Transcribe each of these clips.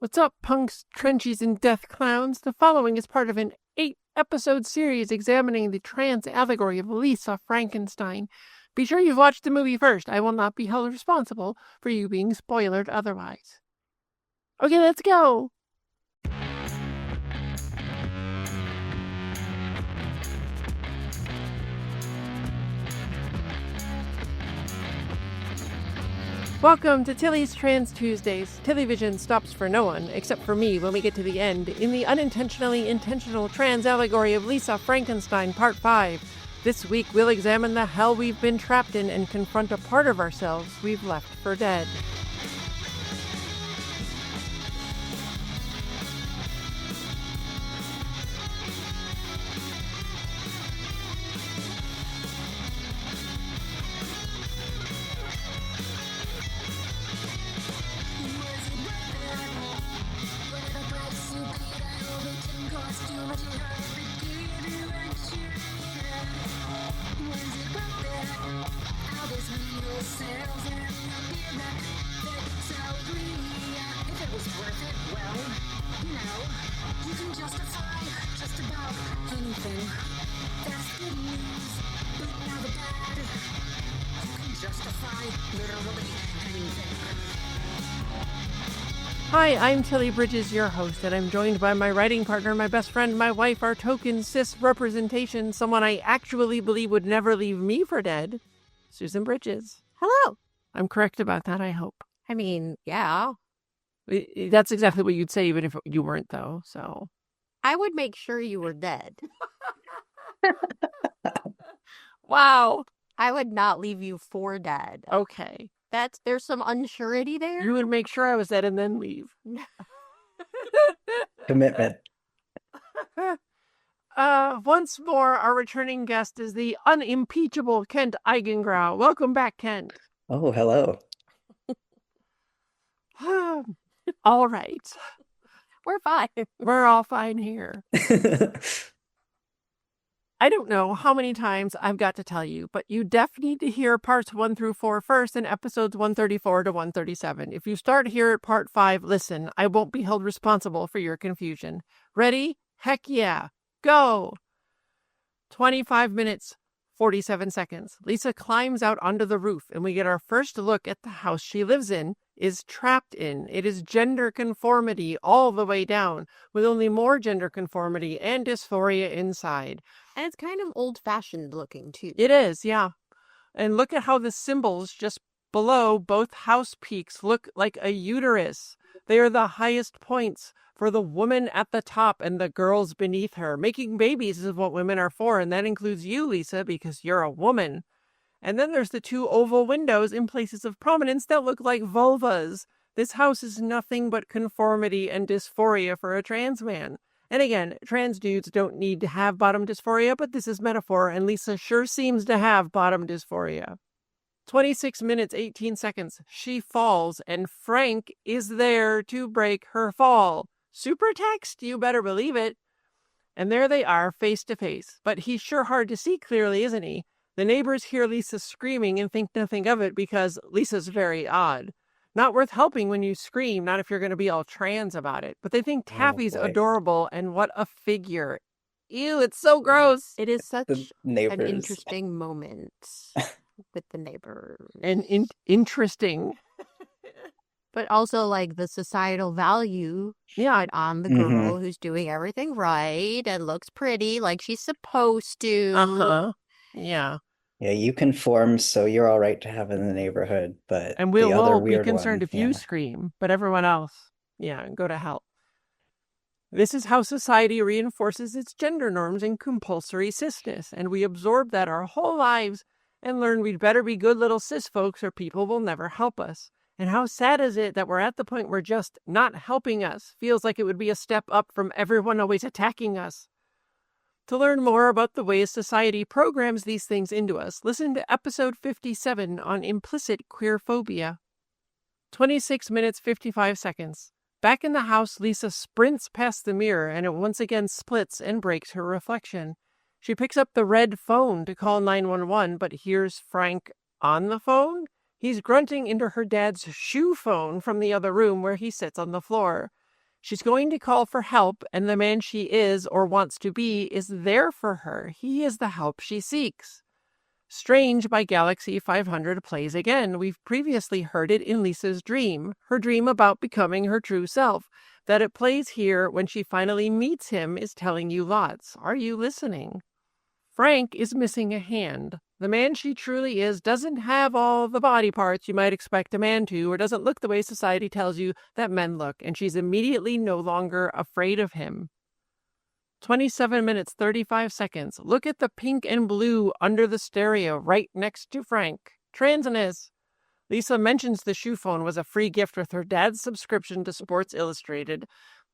What's up, punks, trenchies, and death clowns? The following is part of an 8-episode series examining the trans allegory of Lisa Frankenstein. Be sure you've watched the movie first. I will not be held responsible for you being spoiled otherwise. Okay, let's go! Welcome to Tilly's Trans Tuesdays. Tillyvision stops for no one, except for me when we get to the end, in the unintentionally intentional trans allegory of Lisa Frankenstein, Part 5. This week we'll examine the hell we've been trapped in and confront a part of ourselves we've left for dead. Hi, I'm Tilly Bridges, your host, and I'm joined by my writing partner, my best friend, my wife, our token cis representation, someone I actually believe would never leave me for dead, Susan Bridges. Hello. I'm correct about that, I hope. I mean, yeah. That's exactly what you'd say even if you weren't, though, so. I would make sure you were dead. Wow. I would not leave you for dead. Okay. There's some unsurety there. You would make sure I was dead and then leave. Commitment. Once more, our returning guest is the unimpeachable Kent Eigengrau. Welcome back, Kent. Oh, hello. All right. We're fine. We're all fine here. I don't know how many times I've got to tell you, but you definitely need to hear parts 1 through 4 first and episodes 134 to 137. If you start here at part 5, listen, I won't be held responsible for your confusion. Ready? Heck yeah. Go! 25 minutes, 47 seconds. Lisa climbs out onto the roof, and we get our first look at the house she lives in, is trapped in. It is gender conformity all the way down, with only more gender conformity and dysphoria inside. And it's kind of old-fashioned looking, too. It is, yeah. And look at how the symbols just below both house peaks look like a uterus. They are the highest points for the woman at the top and the girls beneath her. Making babies is what women are for, and that includes you, Lisa, because you're a woman. And then there's the 2 oval windows in places of prominence that look like vulvas. This house is nothing but conformity and dysphoria for a trans man. And again, trans dudes don't need to have bottom dysphoria, but this is metaphor, and Lisa sure seems to have bottom dysphoria. 26 minutes, 18 seconds. She falls, and Frank is there to break her fall. Super text, you better believe it. And there they are, face to face. But he's sure hard to see clearly, isn't he? The neighbors hear Lisa screaming and think nothing of it because Lisa's very odd. Not worth helping when you scream, not if you're going to be all trans about it. But they think Taffy's adorable, and what a figure. Ew, it's so gross. It is such an interesting moment with the neighbor. And interesting. But also, like, the societal value on the girl who's doing everything right and looks pretty like she's supposed to. Uh-huh. Yeah. Yeah, you conform, so you're all right to have in the neighborhood, but and we'll be concerned if you scream, but everyone else, go to hell. This is how society reinforces its gender norms and compulsory cisness, and we absorb that our whole lives and learn we'd better be good little cis folks or people will never help us. And how sad is it that we're at the point where just not helping us feels like it would be a step up from everyone always attacking us. To learn more about the ways society programs these things into us, listen to episode 57 on Implicit Queerphobia. 26 minutes, 55 seconds. Back in the house, Lisa sprints past the mirror and it once again splits and breaks her reflection. She picks up the red phone to call 911, but hears Frank on the phone. He's grunting into her dad's shoe phone from the other room where he sits on the floor. She's going to call for help, and the man she is or wants to be is there for her. He is the help she seeks. Strange by Galaxy 500 plays again. We've previously heard it in Lisa's dream, her dream about becoming her true self. That it plays here when she finally meets him is telling you lots. Are you listening? Frank is missing a hand. The man she truly is doesn't have all the body parts you might expect a man to, or doesn't look the way society tells you that men look, and she's immediately no longer afraid of him. 27 minutes, 35 seconds. Look at the pink and blue under the stereo right next to Frank. Transness. Lisa mentions the shoe phone was a free gift with her dad's subscription to Sports Illustrated.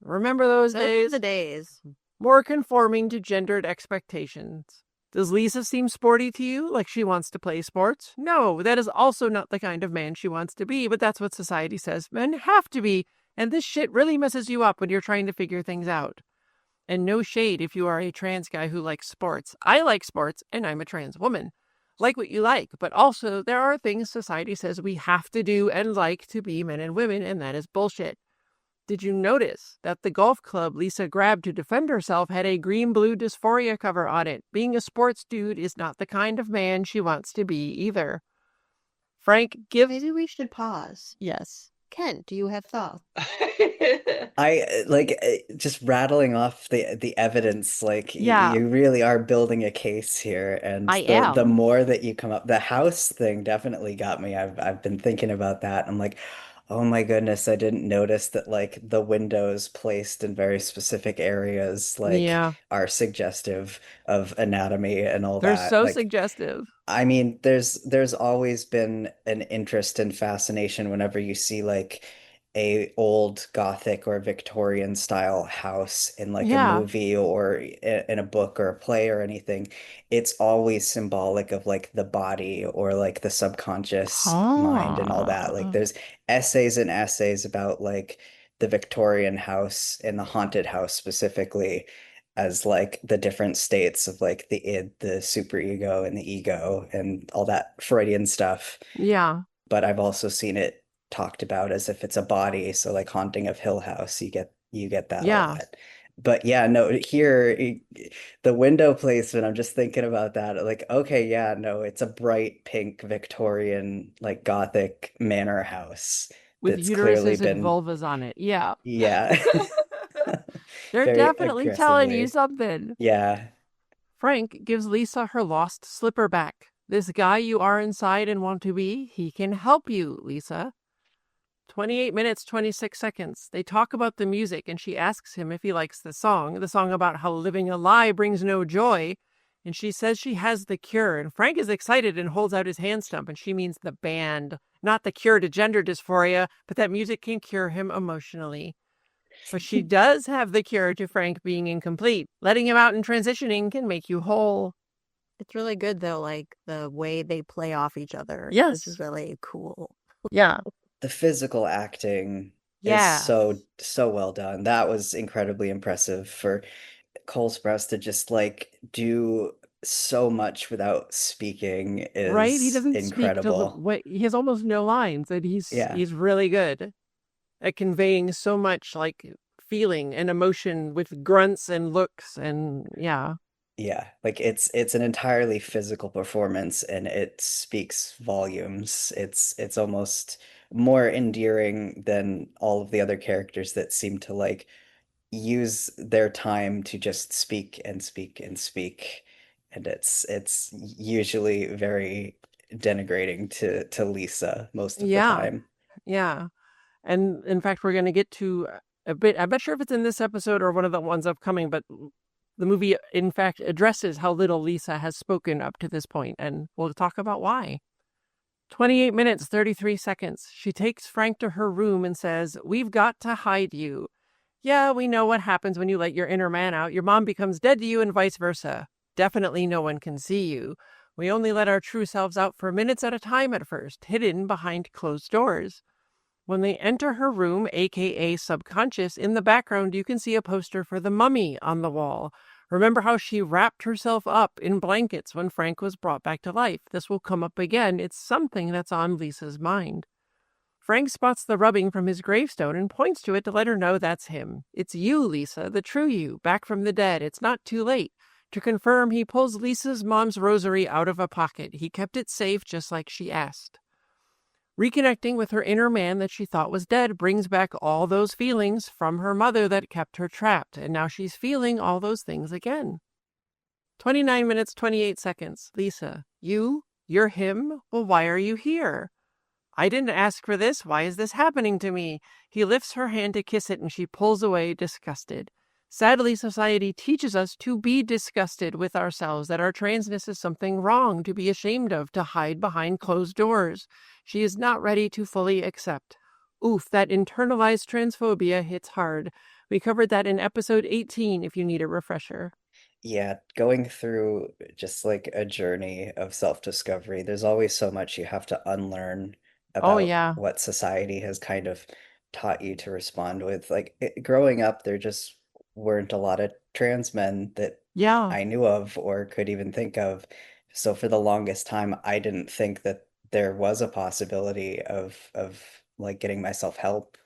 Remember those days? The days. More conforming to gendered expectations. Does Lisa seem sporty to you, like she wants to play sports? No, that is also not the kind of man she wants to be, but that's what society says men have to be, and this shit really messes you up when you're trying to figure things out. And no shade if you are a trans guy who likes sports. I like sports, and I'm a trans woman. Like what you like, but also there are things society says we have to do and like to be men and women, and that is bullshit. Did you notice that the golf club Lisa grabbed to defend herself had a green-blue dysphoria cover on it? Being a sports dude is not the kind of man she wants to be either. Frank, Maybe we should pause. Yes. Ken, do you have thoughts? I like just rattling off the evidence, like Yeah. you really are building a case here, and I the am. more that you come up, the house thing definitely got me. I've been thinking about that. I'm like, oh my goodness, I didn't notice that like the windows placed in very specific areas like Yeah. are suggestive of anatomy and all They're that. so Like, suggestive. I mean, there's always been an interest and fascination whenever you see like a old Gothic or Victorian style house in like a Yeah. movie or in a book or a play or anything. It's always symbolic of like the body or like the subconscious mind and all that. Like there's essays and essays about like the Victorian house and the haunted house specifically as like the different states of like the id, the superego, and the ego, and all that Freudian stuff. Yeah. But I've also seen it talked about as if it's a body. So like Haunting of Hill House, you get that a Yeah. lot. But yeah, no, here the window placement, I'm just thinking about that. Like, okay, yeah, no, it's a bright pink Victorian, like Gothic manor house With that's clearly uteruses and been, vulvas on it. Yeah. yeah, They're very definitely telling you aggressively. something. Yeah. Frank gives Lisa her lost slipper back. This guy you are inside and want to be, he can help you, Lisa. 28 minutes, 26 seconds. They talk about the music, and she asks him if he likes the song about how living a lie brings no joy. And she says she has the cure. And Frank is excited and holds out his hand stump, and she means the band. Not the cure to gender dysphoria, but that music can cure him emotionally. But she does have the cure to Frank being incomplete. Letting him out and transitioning can make you whole. It's really good, though, like the way they play off each other. Yes. This is really cool. Yeah. The physical acting Yeah. is so well done. That was incredibly impressive for Cole Sprouse to just like do so much without speaking Right? He is doesn't speak incredible. he has almost no lines, and Yeah. he's really good at conveying so much like feeling and emotion with grunts and looks, and yeah. Yeah, like it's an entirely physical performance and it speaks volumes. It's almost more endearing than all of the other characters that seem to like use their time to just speak and speak and speak. And it's usually very denigrating to Lisa most of the Yeah. time. Yeah. And in fact, we're going to get to a bit, I'm not sure if it's in this episode or one of the ones upcoming, but the movie, in fact, addresses how little Lisa has spoken up to this point, and we'll talk about why. 28 minutes, 33 seconds. She takes Frank to her room and says, "We've got to hide you. Yeah, we know what happens when you let your inner man out. Your mom becomes dead to you and vice versa. Definitely no one can see you. We only let our true selves out for minutes at a time at first, hidden behind closed doors." When they enter her room, aka subconscious, in the background you can see a poster for the mummy on the wall. Remember how she wrapped herself up in blankets when Frank was brought back to life. This will come up again. It's something that's on Lisa's mind. Frank spots the rubbing from his gravestone and points to it to let her know that's him. It's you, Lisa, the true you, back from the dead. It's not too late. To confirm, he pulls Lisa's mom's rosary out of a pocket. He kept it safe just like she asked. Reconnecting with her inner man that she thought was dead brings back all those feelings from her mother that kept her trapped, and now she's feeling all those things again. 29 minutes, 28 seconds. Lisa, you're him? Well, why are you here? I didn't ask for this. Why is this happening to me? He lifts her hand to kiss it, and she pulls away, disgusted. Sadly, society teaches us to be disgusted with ourselves, that our transness is something wrong, to be ashamed of, to hide behind closed doors. She is not ready to fully accept. Oof, that internalized transphobia hits hard. We covered that in episode 18 if you need a refresher. Yeah, going through just like a journey of self-discovery, there's always so much you have to unlearn Oh, about yeah. what society has kind of taught you to respond with. Like growing up, there just weren't a lot of trans men that Yeah. I knew of or could even think of. So for the longest time, I didn't think that there was a possibility of like getting myself help.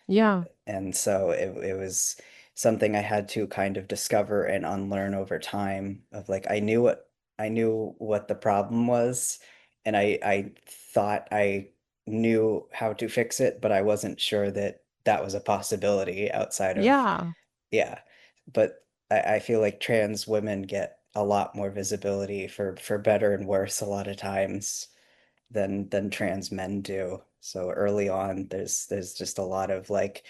Yeah. And so it was something I had to kind of discover and unlearn over time of like I knew what the problem was, and I thought I knew how to fix it, but I wasn't sure that that was a possibility outside of Yeah. yeah. But I feel like trans women get a lot more visibility for better and worse a lot of times than trans men do. So early on, there's just a lot of like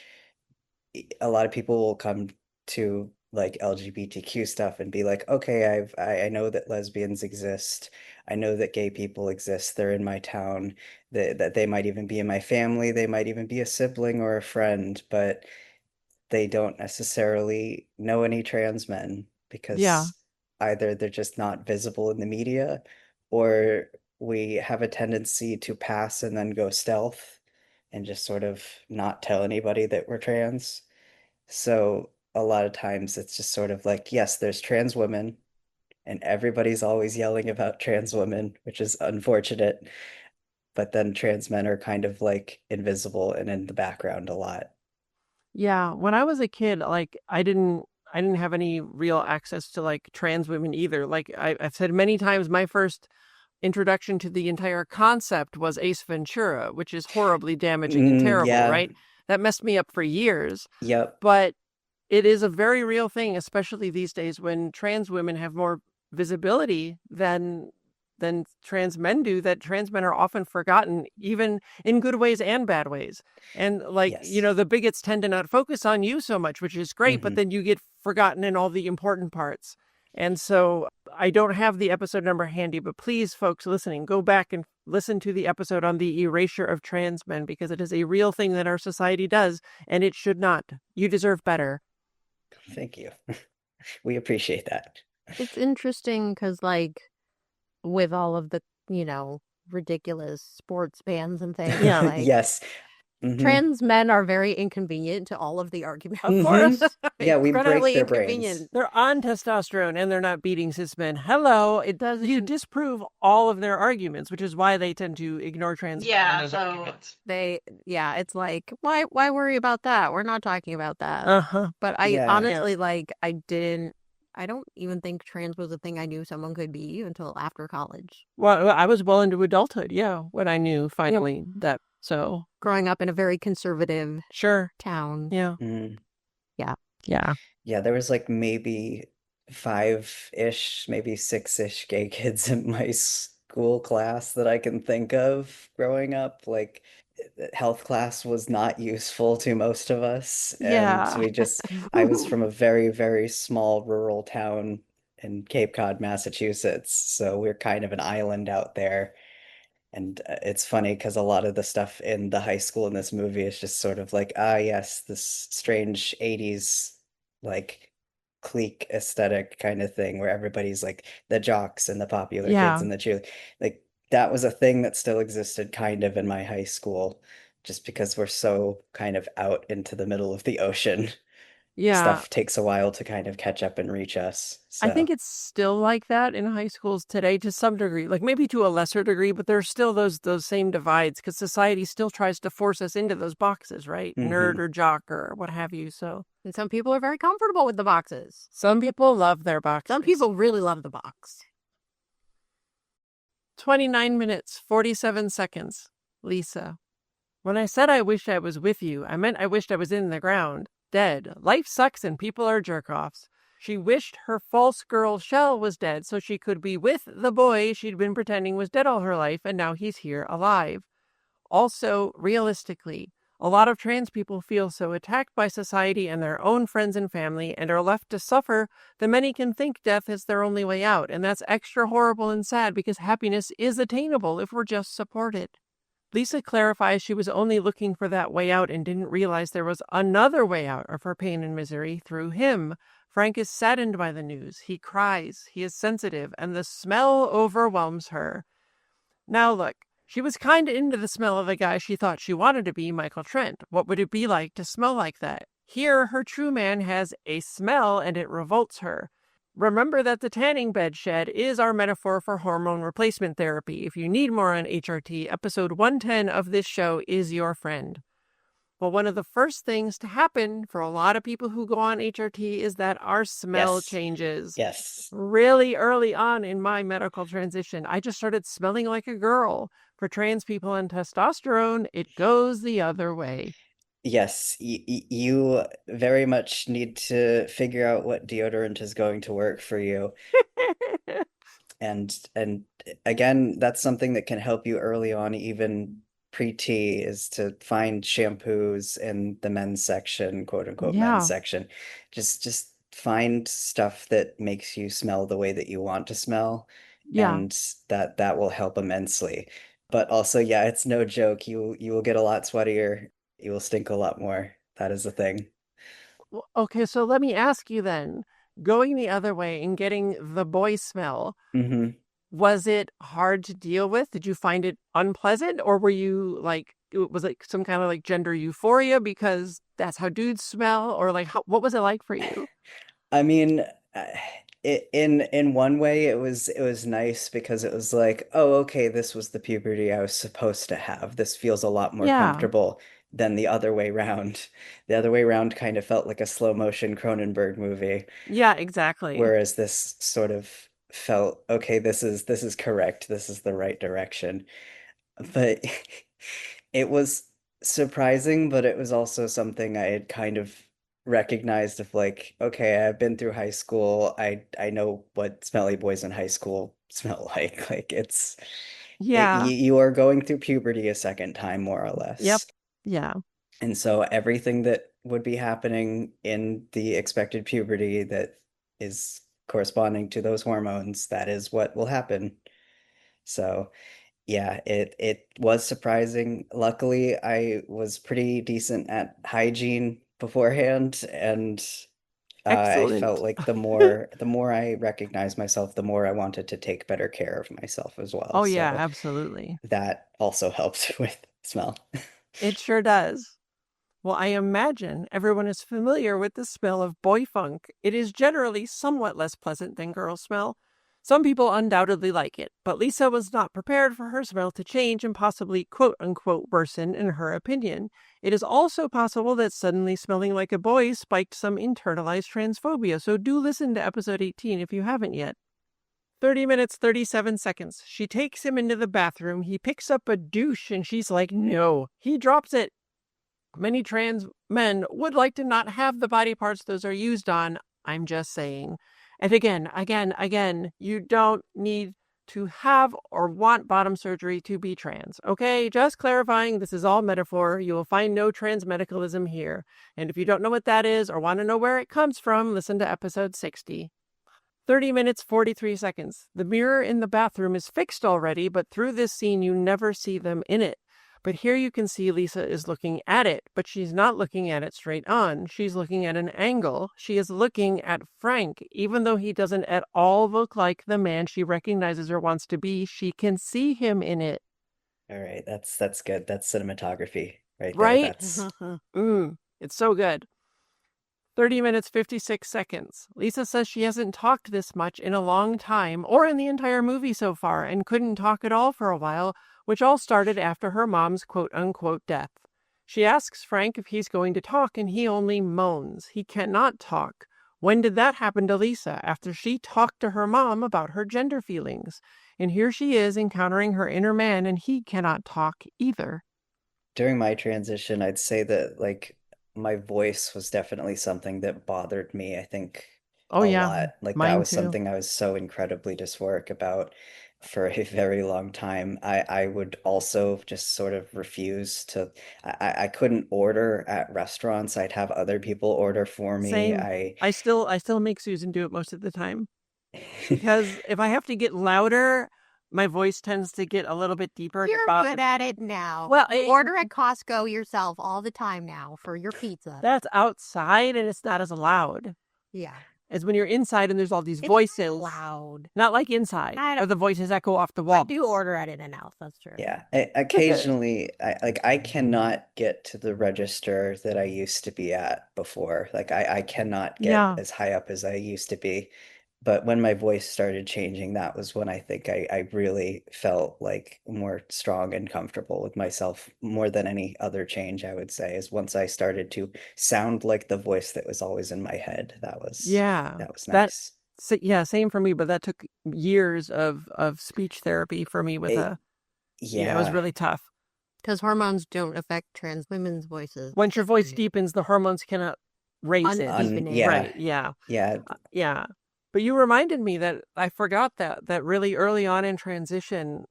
a lot of people will come to like LGBTQ stuff and be like, okay, I know that lesbians exist. I know that gay people exist. They're in my town. That they might even be in my family. They might even be a sibling or a friend, but they don't necessarily know any trans men Yeah. because either they're just not visible in the media or we have a tendency to pass and then go stealth and just sort of not tell anybody that we're trans. So a lot of times it's just sort of like, yes, there's trans women, and everybody's always yelling about trans women, which is unfortunate. But then trans men are kind of like invisible and in the background a lot. Yeah. When I was a kid, like I didn't have any real access to like trans women either. Like I've said many times, my first introduction to the entire concept was Ace Ventura, which is horribly damaging and terrible, Yeah. right? That messed me up for years. Yep. But it is a very real thing, especially these days when trans women have more visibility than trans men do, that trans men are often forgotten, even in good ways and bad ways. And like, Yes. the bigots tend to not focus on you so much, which is great, but Hmm. then you get forgotten in all the important parts. And so I don't have the episode number handy, but please, folks listening, go back and listen to the episode on the erasure of trans men, because it is a real thing that our society does, and it should not. You deserve better. Thank you. We appreciate that. It's interesting because, like, with all of the, ridiculous sports bans and things, Yeah. like, Yes. Hmm. trans men are very inconvenient to all of the arguments. Of course. Yeah, we break Incredibly their brains. inconvenient. They're on testosterone and they're not beating cis men. Hello. It does you disprove all of their arguments, which is why they tend to ignore trans. Yeah, so It's like, why worry about that? We're not talking about that. Uh-huh. But I Yeah. honestly, like, I don't even think trans was a thing I knew someone could be until after college. Well, I was well into adulthood, yeah, when I knew finally that. So Growing up in a very conservative sure. town. Yeah. Mm. Yeah. Yeah, there was like maybe five-ish, maybe six-ish gay kids in my school class that I can think of growing up. Like health class was not useful to most of us. And Yeah. I was from a very, very small rural town in Cape Cod, Massachusetts. So we're kind of an island out there. And it's funny because a lot of the stuff in the high school in this movie is just sort of like, ah, yes, this strange 80s like clique aesthetic kind of thing where everybody's like the jocks and the popular kids Yeah. and the cheer. Like that was a thing that still existed kind of in my high school, just because we're so kind of out into the middle of the ocean. Yeah. stuff takes a while to kind of catch up and reach us. I So, think it's still like that in high schools today to some degree, like maybe to a lesser degree, but there's still those same divides because society still tries to force us into those boxes, right? Nerd or jock or what have you. So And some people are very comfortable with the boxes. some people love their boxes. Some people really love the box. 29 minutes, 47 seconds. Lisa. When I said I wished I was with you, I meant I wished I was in the ground, dead. Life sucks and people are jerk-offs. She wished her false girl shell was dead so she could be with the boy she'd been pretending was dead all her life, and now he's here alive. Also, realistically, a lot of trans people feel so attacked by society and their own friends and family and are left to suffer that many can think death is their only way out, and that's extra horrible and sad because happiness is attainable if we're just supported. Lisa clarifies she was only looking for that way out and didn't realize there was another way out of her pain and misery through him. Frank is saddened by the news. He cries. He is sensitive, and the smell overwhelms her. Now look, she was kind of into the smell of the guy she thought she wanted to be, Michael Trent. What would it be like to smell like that? Here, her true man has a smell, and it revolts her. Remember that the tanning bed shed is our metaphor for hormone replacement therapy. If you need more on HRT, episode 110 of this show is your friend. Well, one of the first things to happen for a lot of people who go on HRT is that our smell changes. Yes. Really early on in my medical transition, I just started smelling like a girl. For trans people on testosterone, it goes the other way. Yes, you very much need to figure out what deodorant is going to work for you. And again, that's something that can help you early on, even pre-T, is to find shampoos in the men's section, quote unquote men's section. Just find stuff that makes you smell the way that you want to smell, and that will help immensely. But also, yeah, it's no joke. You will get a lot sweatier. You will stink a lot more. That is the thing. Well, okay, so let me ask you then, going the other way and getting the boy smell, was it hard to deal with? Did you find it unpleasant, or were you like, was it some kind of like gender euphoria because that's how dudes smell, or like what was it like for you? I mean, in one way, it was nice because it was like, oh, okay, this was the puberty I was supposed to have. This feels a lot more comfortable than the other way round. The other way round kind of felt like a slow motion Cronenberg movie. Yeah, exactly. Whereas this sort of felt, okay, this is correct. This is the right direction. But it was surprising, but it was also something I had kind of recognized of like, okay, I've been through high school. I know what smelly boys in high school smell like. Like you are going through puberty a second time, more or less. Yep. Yeah. And so everything that would be happening in the expected puberty that is corresponding to those hormones, that is what will happen. So yeah, it was surprising. Luckily, I was pretty decent at hygiene beforehand, and I felt like the more I recognized myself, the more I wanted to take better care of myself as well. Oh yeah, So absolutely. that also helped with smell. It sure does. Well, I imagine everyone is familiar with the smell of boy funk. It is generally somewhat less pleasant than girl smell. Some people undoubtedly like it, but Lisa was not prepared for her smell to change and possibly quote unquote worsen in her opinion. It is also possible that suddenly smelling like a boy spiked some internalized transphobia, so do listen to episode 18 if you haven't yet. 30 minutes, 37 seconds. She takes him into the bathroom. He picks up a douche and she's like, no. He drops it. Many trans men would like to not have the body parts those are used on. I'm just saying. And again, you don't need to have or want bottom surgery to be trans. Okay, just clarifying, this is all metaphor. You will find no transmedicalism here. And if you don't know what that is or want to know where it comes from, listen to episode 60. 30 minutes, 43 seconds. The mirror in the bathroom is fixed already, but through this scene, you never see them in it. But here you can see Lisa is looking at it, but she's not looking at it straight on. She's looking at an angle. She is looking at Frank. Even though he doesn't at all look like the man she recognizes or wants to be, she can see him in it. All right, that's good. That's cinematography right there. Right? That's It's so good. 30 minutes, 56 seconds. Lisa says she hasn't talked this much in a long time or in the entire movie so far and couldn't talk at all for a while, which all started after her mom's quote-unquote death. She asks Frank if he's going to talk and he only moans. He cannot talk. When did that happen to Lisa after she talked to her mom about her gender feelings? And here she is encountering her inner man and he cannot talk either. During my transition, I'd say that like my voice was definitely something that bothered me, I think, Oh, a yeah, lot. Like that mine was too. something I was so incredibly dysphoric about for a very long time. I would also just sort of refuse to I couldn't order at restaurants. I'd have other people order for me. Same. I still make Susan do it most of the time. Because if I have to get louder, my voice tends to get a little bit deeper. You're good at it now. Well, you order at Costco yourself all the time now for your pizza. That's outside and it's not as loud. Yeah. As when you're inside and there's all these voices. Loud. Not like inside. Or the voices echo off the wall. I do order at In-N-Out, that's true. Yeah. Occasionally, I cannot get to the register that I used to be at before. Like I cannot get as high up as I used to be. But when my voice started changing, that was when I think I really felt like more strong and comfortable with myself more than any other change, I would say, is once I started to sound like the voice that was always in my head. That was nice. Same for me, but that took years of speech therapy for me with it was really tough. Because hormones don't affect trans women's voices. Once your voice deepens, the hormones cannot raise it. Right, yeah. But you reminded me that I forgot that really early on in transition,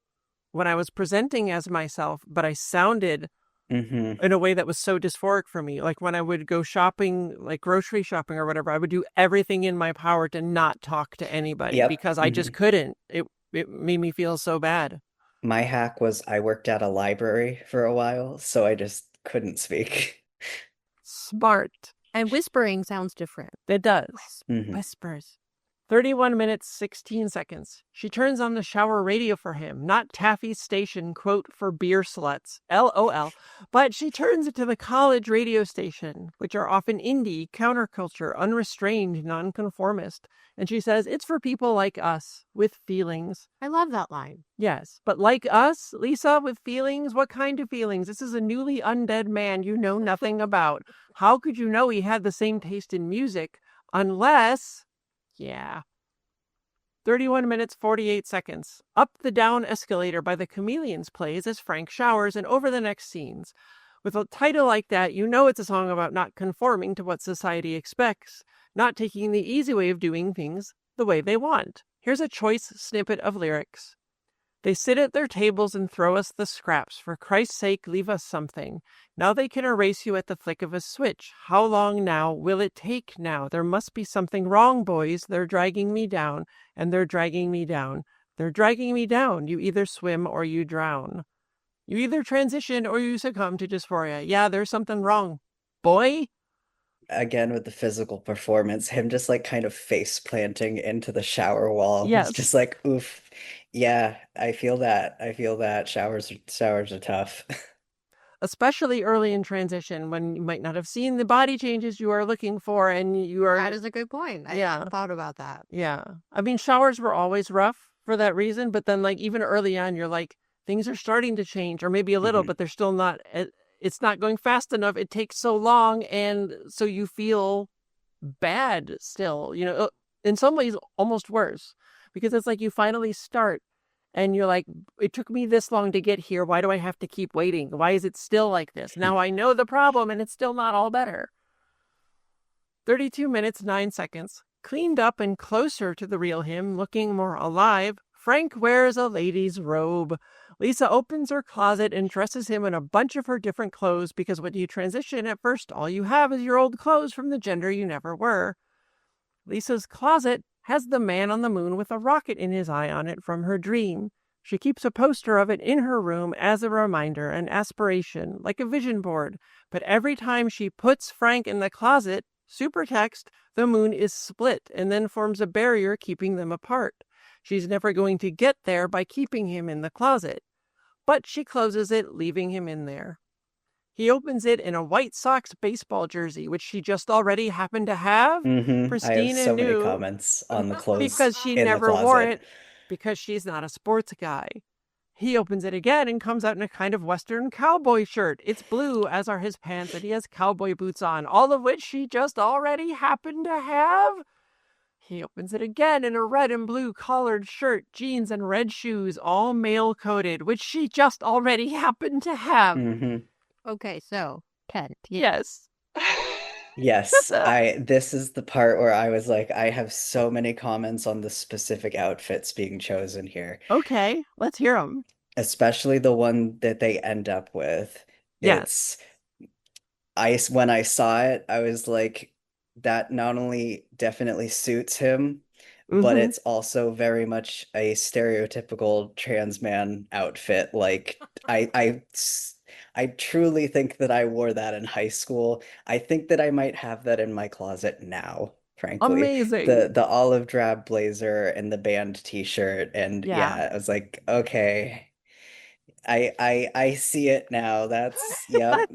when I was presenting as myself, but I sounded in a way that was so dysphoric for me. Like when I would go shopping, like grocery shopping or whatever, I would do everything in my power to not talk to anybody because I just couldn't. It made me feel so bad. My hack was I worked at a library for a while, so I just couldn't speak. Smart. And whispering sounds different. It does. Whispers. 31 minutes, 16 seconds. She turns on the shower radio for him, not Taffy's station, quote, for beer sluts, LOL, but she turns it to the college radio station, which are often indie, counterculture, unrestrained, nonconformist. And she says, it's for people like us, with feelings. I love that line. Yes, but like us, Lisa, with feelings? What kind of feelings? This is a newly undead man you know nothing about. How could you know he had the same taste in music? Unless... Yeah. 31 minutes, 48 seconds. Up the Down Escalator by the Chameleons plays as Frank showers and over the next scenes. With a title like that, you know it's a song about not conforming to what society expects, not taking the easy way of doing things the way they want. Here's a choice snippet of lyrics. They sit at their tables and throw us the scraps. For Christ's sake, leave us something. Now they can erase you at the flick of a switch. How long now will it take now? There must be something wrong, boys. They're dragging me down, and they're dragging me down. They're dragging me down. You either swim or you drown. You either transition or you succumb to dysphoria. Yeah, there's something wrong. Boy? Again, with the physical performance, him just like kind of face planting into the shower wall. Yes. It's just like, oof. Yeah, I feel that. Showers are tough. Especially early in transition when you might not have seen the body changes you are looking for and you are... That is a good point. I hadn't thought about that. Yeah. I mean, showers were always rough for that reason, but then like even early on, you're like, things are starting to change or maybe a little, but they're still not... It's not going fast enough. It takes so long. And so you feel bad still, you know, in some ways almost worse because it's like you finally start and you're like, it took me this long to get here. Why do I have to keep waiting? Why is it still like this? Now I know the problem and it's still not all better. 32 minutes, 9 seconds. Cleaned up and closer to the real him, looking more alive. Frank wears a lady's robe. Lisa opens her closet and dresses him in a bunch of her different clothes because when you transition at first, all you have is your old clothes from the gender you never were. Lisa's closet has the man on the moon with a rocket in his eye on it from her dream. She keeps a poster of it in her room as a reminder, an aspiration, like a vision board. But every time she puts Frank in the closet, supertext, the moon is split and then forms a barrier keeping them apart. She's never going to get there by keeping him in the closet. But she closes it, leaving him in there. He opens it in a White Sox baseball jersey, which she just already happened to have, I have pristine so and many new, comments on the clothes because she in the never wore closet. it, because she's not a sports guy. He opens it again and comes out in a kind of Western cowboy shirt. It's blue, as are his pants, and he has cowboy boots on, all of which she just already happened to have. He opens it again in a red and blue collared shirt, jeans, and red shoes, all male-coded, which she just already happened to have. Okay, so, Kent. Yes. Yes, this is the part where I was like, I have so many comments on the specific outfits being chosen here. Okay, let's hear them. Especially the one that they end up with. Yes. When I saw it, I was like, that not only definitely suits him, but it's also very much a stereotypical trans man outfit. Like I truly think that I wore that in high school. I think that I might have that in my closet now, frankly. Amazing. The olive drab blazer and the band t-shirt, and yeah, I was like, okay. I see it now. That's yep.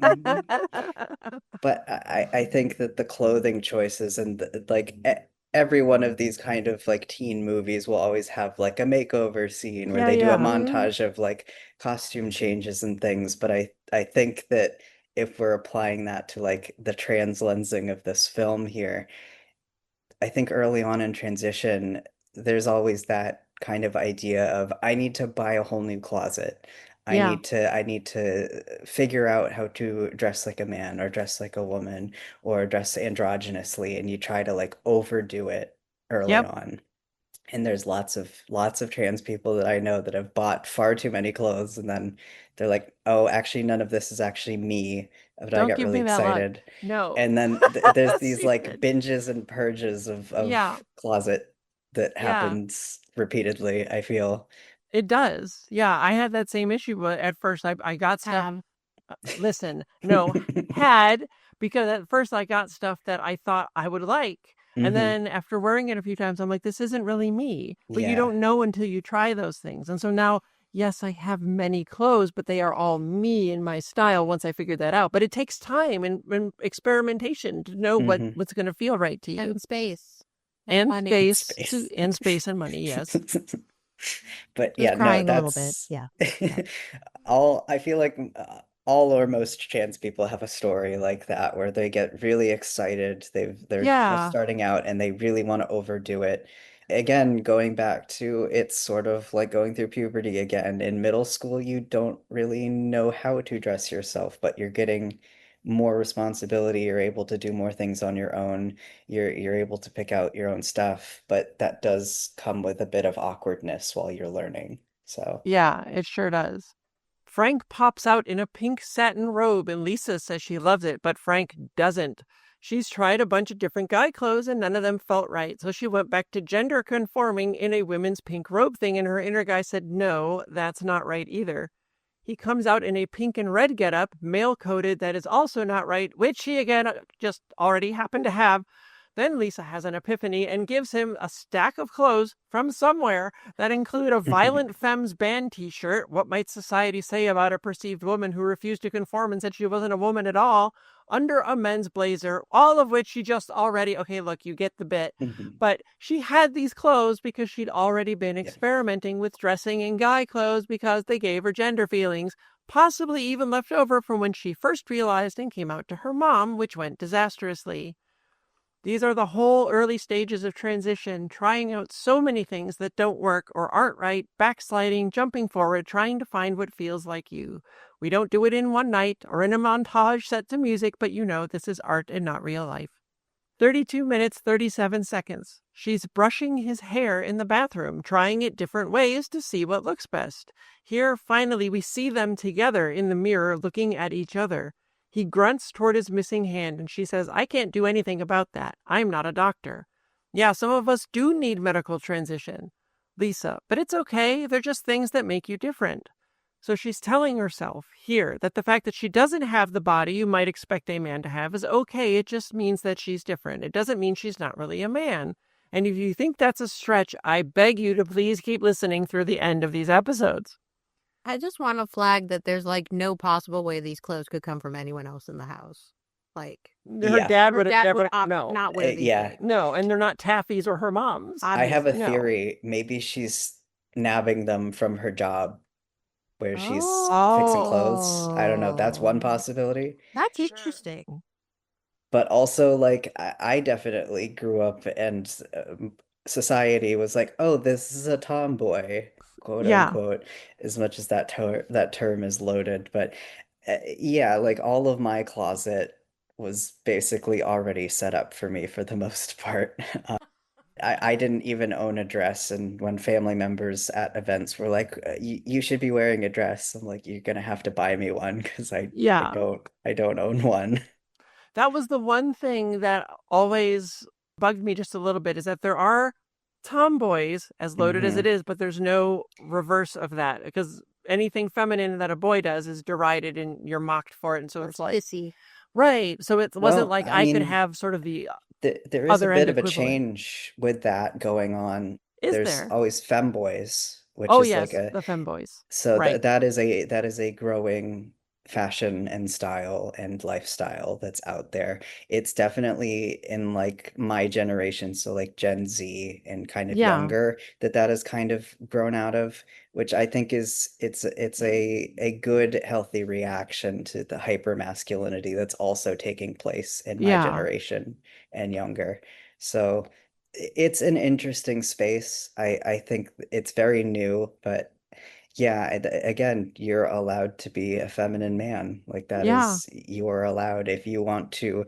But I think that the clothing choices and every one of these kind of like teen movies will always have like a makeover scene where they do a montage of like costume changes and things. But I think that if we're applying that to like the trans lensing of this film here, I think early on in transition, there's always that kind of idea of I need to buy a whole new closet. Yeah. I need to figure out how to dress like a man or dress like a woman or dress androgynously, and you try to like overdo it early Yep. on. And there's lots of trans people that I know that have bought far too many clothes, and then they're like, "Oh, actually, none of this is actually me." But I Don't got give really me that look. excited. No. And then there's these like Stupid. binges and purges Yeah. of closet that Yeah. happens repeatedly, I feel. It does. Yeah, I had that same issue, but at first I got stuff. Listen, no, had, because at first I got stuff that I thought I would like. And then after wearing it a few times, I'm like, this isn't really me. But you Yeah. don't know until you try those things. And so now, yes, I have many clothes, but they are all me and my style once I figured that out. But it takes time and experimentation to know what's going to feel right to you. And space. And Money. space and money, yes. But Just yeah, no, crying a little bit. that's Yeah. I feel like all or most trans people have a story like that where they get really excited. They're just starting out and they really want to overdo it. Again, going back to it's sort of like going through puberty again. In middle school, you don't really know how to dress yourself, but you're getting more responsibility. You're able to do more things on your own. You're able to pick out your own stuff, but that does come with a bit of awkwardness while you're learning. So Yeah, it sure does. Frank pops out in a pink satin robe, and Lisa says she loves it, but Frank doesn't. She's tried a bunch of different guy clothes, and none of them felt right, so she went back to gender conforming in a women's pink robe thing, and her inner guy said, no, that's not right either. He comes out in a pink and red getup, male-coded, that is also not right, which he, again, just already happened to have. Then Lisa has an epiphany and gives him a stack of clothes from somewhere that include a Violent Femmes band t-shirt. What might society say about a perceived woman who refused to conform and said she wasn't a woman at all? Under a men's blazer, all of which she just already, okay, look, you get the bit. But she had these clothes because she'd already been experimenting with dressing in guy clothes because they gave her gender feelings, possibly even left over from when she first realized and came out to her mom, which went disastrously. These are the whole early stages of transition, trying out so many things that don't work or aren't right, backsliding, jumping forward, trying to find what feels like you. We don't do it in one night or in a montage set to music, but you know this is art and not real life. 32 minutes, 37 seconds. She's brushing his hair in the bathroom, trying it different ways to see what looks best. Here, finally, we see them together in the mirror looking at each other. He grunts toward his missing hand, and she says, I can't do anything about that. I'm not a doctor. Yeah, some of us do need medical transition. Lisa, but it's okay. They're just things that make you different. So she's telling herself here that the fact that she doesn't have the body you might expect a man to have is okay. It just means that she's different. It doesn't mean she's not really a man. And if you think that's a stretch, I beg you to please keep listening through the end of these episodes. I just want to flag that there's like no possible way these clothes could come from anyone else in the house. Like her dad would never no. not wear these things. No, and they're not Taffy's or her mom's. I have a Obviously. theory. Maybe she's nabbing them from her job where she's fixing clothes. I don't know. That's one possibility. That's interesting. But also, like, I definitely grew up and society was like, oh, this is a tomboy, quote unquote, as much as that term is loaded. But yeah, like all of my closet was basically already set up for me for the most part. I didn't even own a dress, and when family members at events were like, you should be wearing a dress," I'm like, "You're gonna have to buy me one because I don't own one." That was the one thing that always bugged me just a little bit, is that there are tomboys, as loaded as it is, but there's no reverse of that, because anything feminine that a boy does is derided and you're mocked for it. And so it's like, pissy. Right. So it wasn't like I could have sort of the there is a bit of a change with that going on. There's always femboys, which is like the femboys. So that is a growing fashion and style and lifestyle that's out there. It's definitely in like my generation, so like Gen Z and kind of younger, that has kind of grown out of, which I think it's a good, healthy reaction to the hyper masculinity that's also taking place in my generation and younger. So it's an interesting space. I think it's very new, but yeah, again, you're allowed to be a feminine man. Like that is, you are allowed. If you want to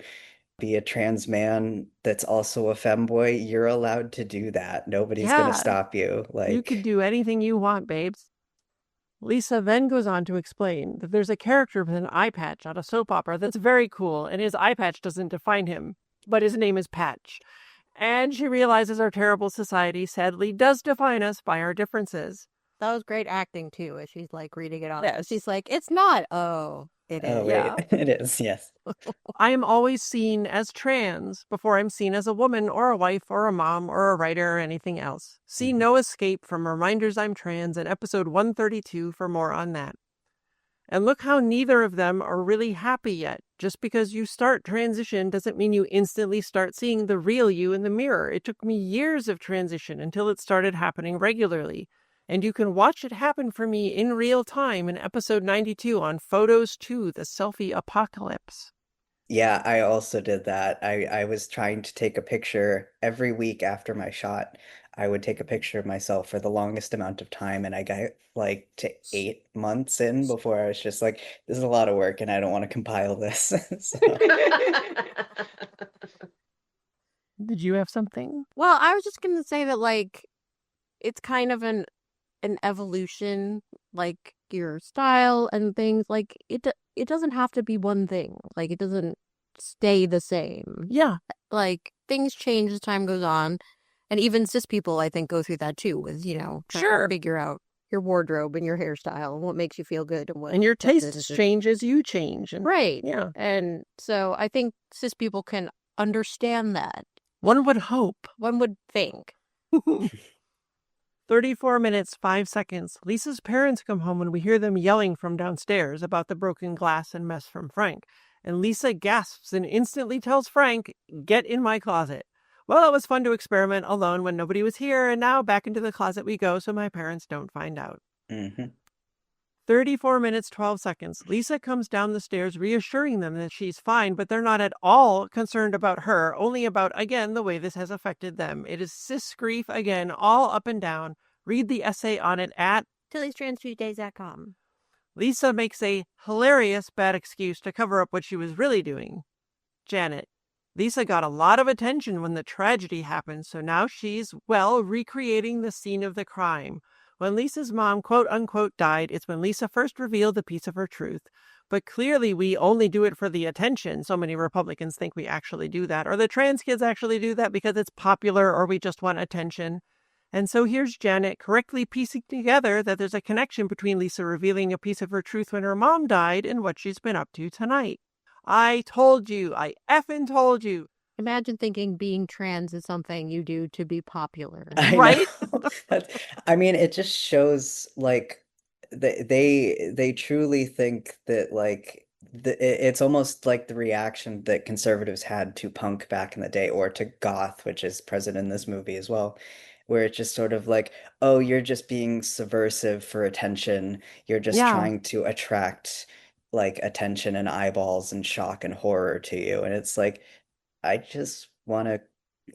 be a trans man that's also a femboy, you're allowed to do that. Nobody's gonna stop you. Like you could do anything you want, babes. Lisa then goes on to explain that there's a character with an eye patch on a soap opera that's very cool, and his eye patch doesn't define him, but his name is Patch. And she realizes our terrible society sadly does define us by our differences. That was great acting too, as she's like reading it on. Yes. She's like, it's not. Oh, it is. Oh, wait. It is, yes. I am always seen as trans before I'm seen as a woman or a wife or a mom or a writer or anything else. See No Escape from Reminders I'm Trans in episode 132 for more on that. And look how neither of them are really happy yet. Just because you start transition doesn't mean you instantly start seeing the real you in the mirror. It took me years of transition until it started happening regularly. And you can watch it happen for me in real time in episode 92 on Photos 2, the Selfie Apocalypse. Yeah, I also did that. I was trying to take a picture every week after my shot. I would take a picture of myself for the longest amount of time, and I got like to 8 months in before I was just like, this is a lot of work and I don't want to compile this. Did you have something? Well, I was just going to say that like it's kind of an evolution, like your style and things. Like it doesn't have to be one thing. Like it doesn't stay the same. Yeah. Like things change as time goes on. And even cis people, I think, go through that too, with, trying to figure out your wardrobe and your hairstyle and what makes you feel good. And your tastes change as you change. Right. Yeah. And so I think cis people can understand that. One would hope. One would think. 34 minutes, 5 seconds. Lisa's parents come home and we hear them yelling from downstairs about the broken glass and mess from Frank. And Lisa gasps and instantly tells Frank, "Get in my closet." Well, it was fun to experiment alone when nobody was here, and now back into the closet we go so my parents don't find out. 34 minutes, 12 seconds. Lisa comes down the stairs reassuring them that she's fine, but they're not at all concerned about her, only about, again, the way this has affected them. It is cis grief again, all up and down. Read the essay on it at Tilly'sTransTuesdays.com. Lisa makes a hilarious bad excuse to cover up what she was really doing. Janet. Lisa got a lot of attention when the tragedy happened, so now she's, well, recreating the scene of the crime. When Lisa's mom, quote-unquote, died, it's when Lisa first revealed a piece of her truth. But clearly we only do it for the attention. So many Republicans think we actually do that. Or the trans kids actually do that because it's popular or we just want attention. And so here's Janet correctly piecing together that there's a connection between Lisa revealing a piece of her truth when her mom died and what she's been up to tonight. I told you. I effing told you. Imagine thinking being trans is something you do to be popular. Right? I mean, it just shows like they truly think that like it's almost like the reaction that conservatives had to punk back in the day, or to goth, which is present in this movie as well, where it's just sort of like, oh, you're just being subversive for attention. You're just Yeah. trying to attract like attention and eyeballs and shock and horror to you. And it's like, I just want to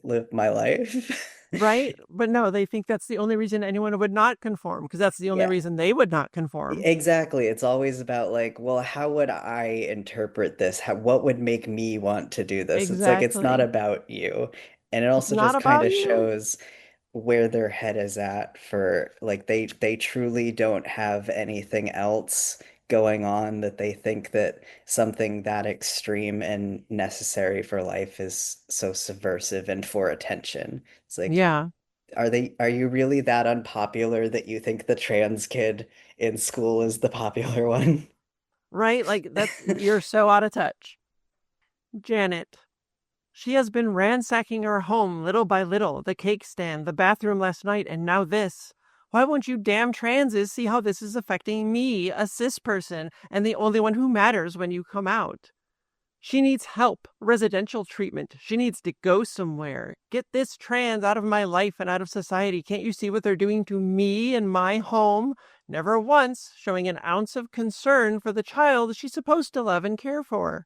live my life. Right? But no, they think that's the only reason anyone would not conform, because that's the only Yeah. reason they would not conform. Exactly. It's always about like, well, how would I interpret this? What would make me want to do this? It's like it's not Exactly. about you. And it It's also not just kind about of you. shows where their head is at for like they truly don't have anything else going on, that they think that something that extreme and necessary for life is so subversive and for attention. It's like, Yeah. are you really that unpopular that you think the trans kid in school is the popular one? Right? Like, you're so out of touch. Janet. She has been ransacking her home little by little, the cake stand, the bathroom last night, and now this. Why won't you damn transes see how this is affecting me, a cis person, and the only one who matters when you come out? She needs help, residential treatment. She needs to go somewhere. Get this trans out of my life and out of society. Can't you see what they're doing to me and my home? Never once showing an ounce of concern for the child she's supposed to love and care for.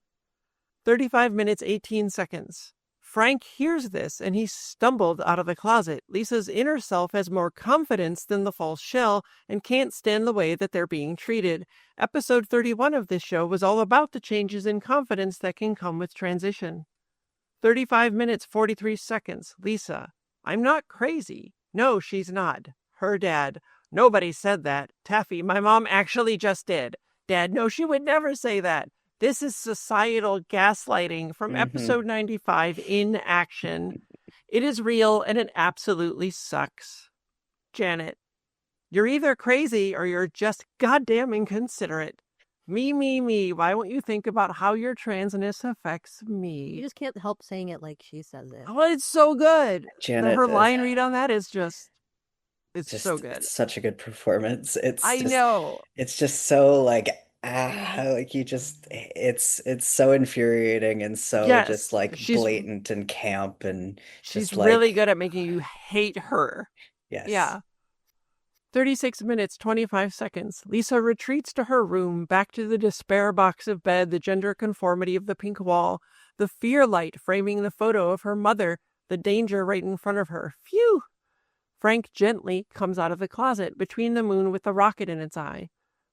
35 minutes, 18 seconds. Frank hears this and he stumbled out of the closet. Lisa's inner self has more confidence than the false shell and can't stand the way that they're being treated. Episode 31 of this show was all about the changes in confidence that can come with transition. 35 minutes, 43 seconds. Lisa. I'm not crazy. No, she's not. Her dad. Nobody said that. Taffy, my mom actually just did. Dad, no, she would never say that. This is societal gaslighting from Hmm. episode 95 in action. It is real and it absolutely sucks. Janet, you're either crazy or you're just goddamn inconsiderate. Me. Why won't you think about how your transness affects You me? just can't help saying it like she says it. Oh, it's so good. Janet, Her line read on that is just, it's so just good. it's such a good performance. I know. It's just so like, like you just it's so infuriating and so just Yes, like blatant and camp and she's just really like, good at making you hate her. yes. Yeah. 36 minutes, 25 seconds. Lisa retreats to her room, back to the despair box of bed, the gender conformity of the pink wall, the fear light framing the photo of her mother, the danger right in front of her. Phew! Frank gently comes out of the closet, between the moon with the rocket in its eye.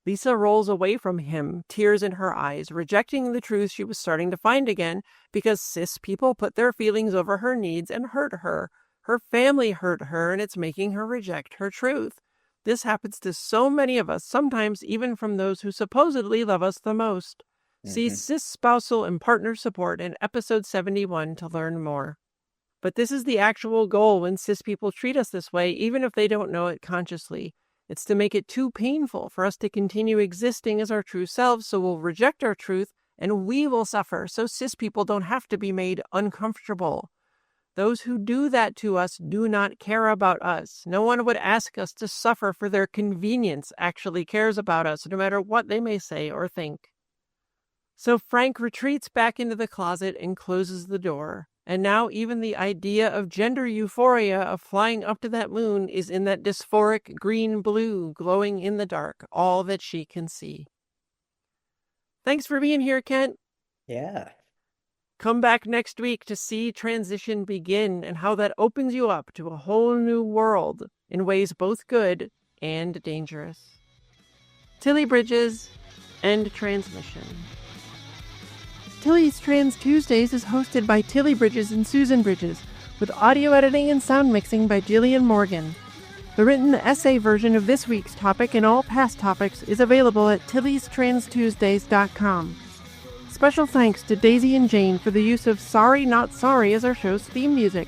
Lisa rolls away from him, tears in her eyes, rejecting the truth she was starting to find again, because cis people put their feelings over her needs and hurt her. Her family hurt her, and it's making her reject her truth. This happens to so many of us, sometimes even from those who supposedly love us the most. See Hmm. cis spousal and partner support in episode 71 to learn more. But this is the actual goal when cis people treat us this way, even if they don't know it consciously. It's to make it too painful for us to continue existing as our true selves, so we'll reject our truth and we will suffer, so cis people don't have to be made uncomfortable. Those who do that to us do not care about us. No one would ask us to suffer for their convenience actually cares about us, no matter what they may say or think. So Frank retreats back into the closet and closes the door. And now even the idea of gender euphoria of flying up to that moon is in that dysphoric green-blue glowing in the dark, all that she can see. Thanks for being here, Kent. Yeah. Come back next week to see transition begin and how that opens you up to a whole new world in ways both good and dangerous. Tilly Bridges, end transmission. Tilly's Trans Tuesdays is hosted by Tilly Bridges and Susan Bridges, with audio editing and sound mixing by Jillian Morgan. The written essay version of this week's topic and all past topics is available at tillystranstuesdays.com. Special thanks to Daisy and Jane for the use of Sorry Not Sorry as our show's theme music.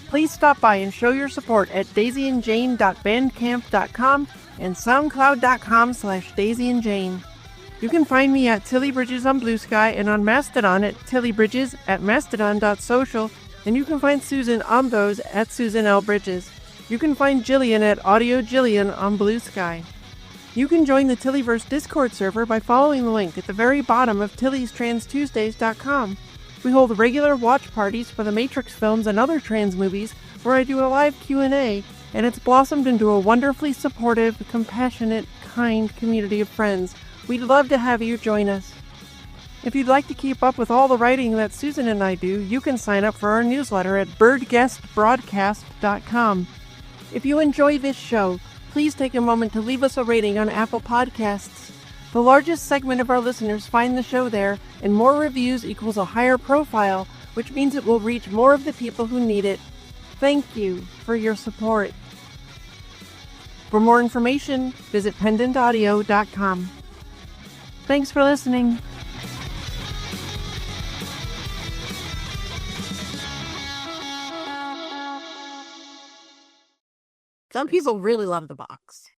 Please stop by and show your support at daisyandjane.bandcamp.com and soundcloud.com/daisyandjane. You can find me at Tilly Bridges on Blue Sky and on Mastodon at tillybridges at mastodon.social, and you can find Susan on those at Susan L. Bridges. You can find Jillian at Audio Jillian on Blue Sky. You can join the Tillyverse Discord server by following the link at the very bottom of TillysTransTuesdays.com. We hold regular watch parties for the Matrix films and other trans movies where I do a live Q&A, and it's blossomed into a wonderfully supportive, compassionate, kind community of friends. We'd love to have you join us. If you'd like to keep up with all the writing that Susan and I do, you can sign up for our newsletter at birdguestbroadcast.com. If you enjoy this show, please take a moment to leave us a rating on Apple Podcasts. The largest segment of our listeners find the show there, and more reviews equals a higher profile, which means it will reach more of the people who need it. Thank you for your support. For more information, visit pendantaudio.com. Thanks for listening. Some people really love the box.